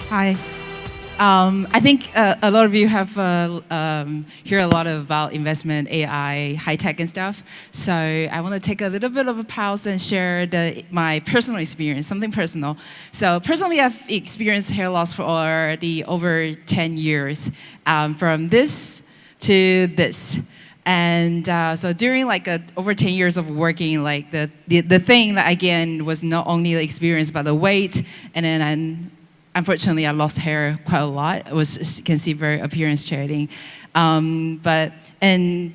Hi. I think a lot of you have heard a lot about investment, AI, high tech and stuff. So I want to take a little bit of a pause and share my personal experience, something personal. So personally, I've experienced hair loss for already over 10 years, from this to this. And so during over 10 years of working, the thing that I gained was not only the experience, but the weight, and then unfortunately, I lost hair quite a lot. It was, as you can see, very appearance changing. And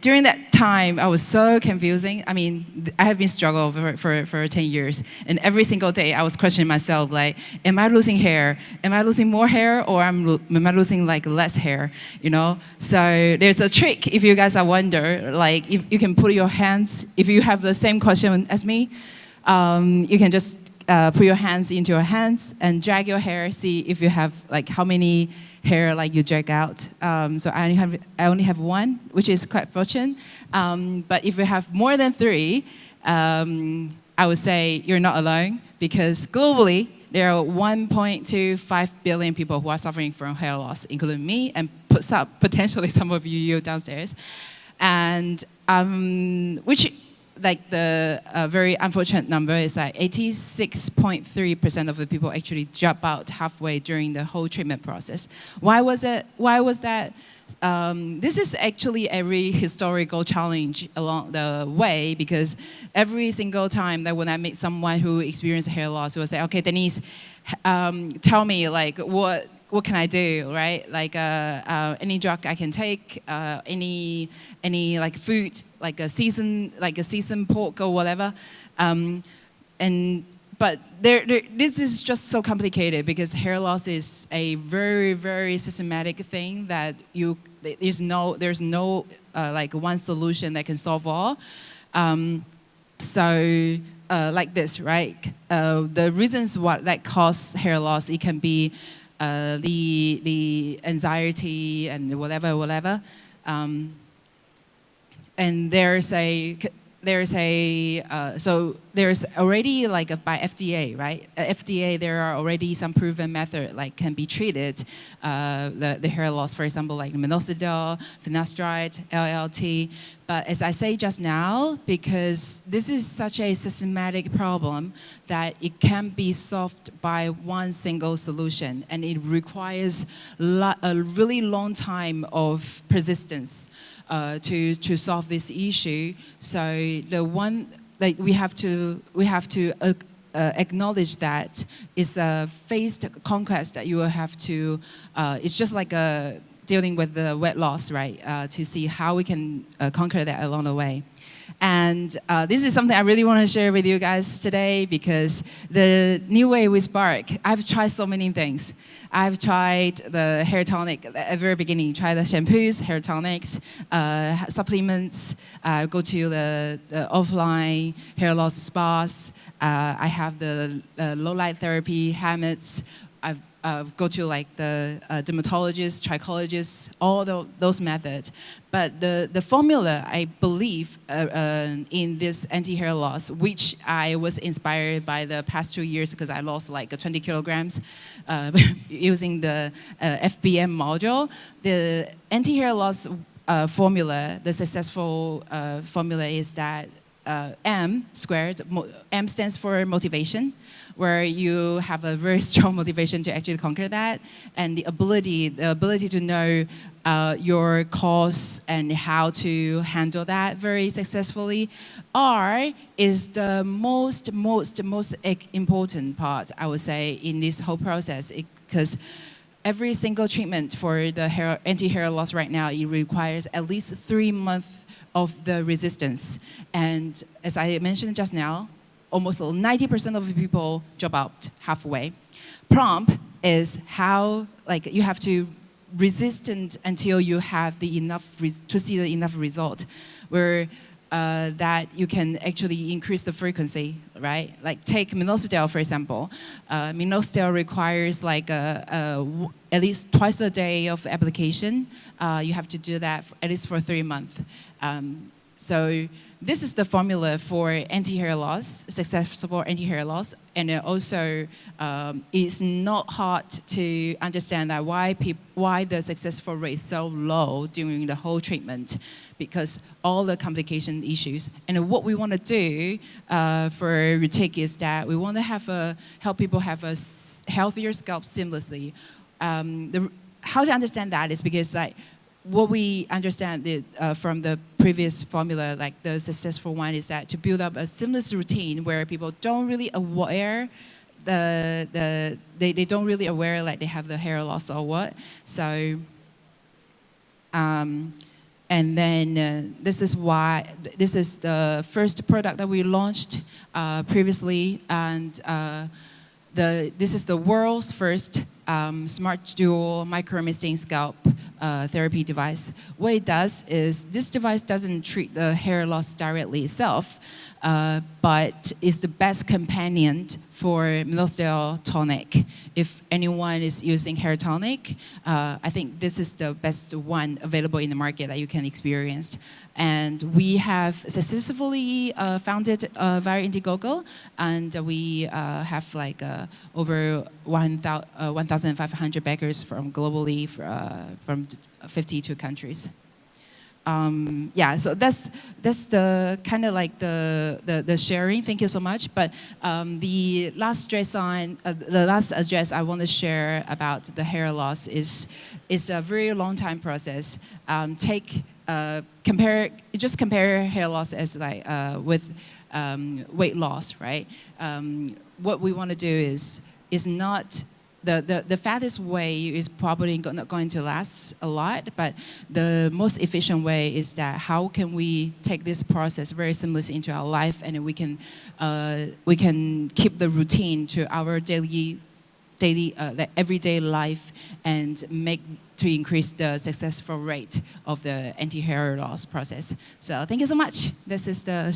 during that time, I was so confusing. I mean, I have been struggling for 10 years. And every single day, I was questioning myself, like, am I losing hair? Am I losing more hair? Or am I losing less hair? You know? So there's a trick, if you guys are wonder, like if you can put your hands, if you have the same question as me, you can just put your hands into your hands and drag your hair, see if you have how many hair you drag out. So I only have one, which is quite fortunate. But if you have more than three, I would say you're not alone, because globally there are 1.25 billion people who are suffering from hair loss, including me and potentially some of you downstairs, and which the very unfortunate number is that 86.3% of the people actually drop out halfway during the whole treatment process. Why was it? Why was that? This is actually a really historical challenge along the way, because every single time that when I meet someone who experienced hair loss, they will say, "Okay, Denise, tell me what can I do, right? Any drug I can take, any food, like a seasoned pork or whatever." But this is just so complicated, because hair loss is a very, very systematic thing that there's no one solution that can solve all. Like this, right? The reasons that cause hair loss, it can be the anxiety and whatever. And there's already by FDA, right? FDA, there are already some proven method can be treated the hair loss, for example, like minoxidil, finasteride, LLT. But as I say just now, because this is such a systematic problem that it can't be solved by one single solution, and it requires a really long time of persistence to solve this issue. So we have to acknowledge that it's a phased conquest that you will have to. It's just like dealing with the weight loss, right? To see how we can conquer that along the way. And this is something I really want to share with you guys today, because the new way with Spark, I've tried so many things. I've tried the hair tonic at the very beginning, tried the shampoos, hair tonics, supplements, go to the offline hair loss spas. I have the low light therapy, hammocks. I've go to the dermatologist, trichologist, all those methods. But the formula, I believe, in this anti-hair loss, which I was inspired by the past 2 years, because I lost 20 kilograms using the FBM module. The anti-hair loss formula, the successful formula is that M squared. M stands for motivation, where you have a very strong motivation to actually conquer that, and the ability to know your cause and how to handle that very successfully. R is the most important part, I would say, in this whole process, because every single treatment for the anti-hair loss right now, it requires at least 3 months of the resistance. And as I mentioned just now, almost 90% of the people drop out halfway. Prompt is how you have to resist until you have to see the enough result, where that you can actually increase the frequency, right? Take minoxidil, for example. Minoxidil requires at least twice a day of application. You have to do that at least for 3 months. So this is the formula for anti-hair loss, successful anti-hair loss, and it also it's not hard to understand that why the successful rate is so low during the whole treatment, because all the complication issues. And what we want to do for Rootique is that we want to help people have a healthier scalp seamlessly. How to understand that is because what we understand from the previous formula, like the successful one, is that to build up a seamless routine where people don't really aware they don't really aware like they have the hair loss or what. So and then this is the first product that we launched previously, and this is the world's first smart dual micro-misting scalp therapy device. What it does is this device doesn't treat the hair loss directly itself, but is the best companion for melostable tonic. If anyone is using hair tonic, I think this is the best one available in the market that you can experience. And we have successfully founded via Indiegogo, and we have like over 1,500 backers from globally from 52 countries. Yeah, so that's the kind of like the sharing. Thank you so much. But the last address I want to share about the hair loss is a very long time process. Compare hair loss as like with weight loss, right? What we want to do is not the fattest way is probably not going to last a lot, but the most efficient way is that how can we take this process very seamlessly into our life, and we can keep the routine to our daily everyday life, and to increase the successful rate of the anti-hair loss process. So thank you so much. This is the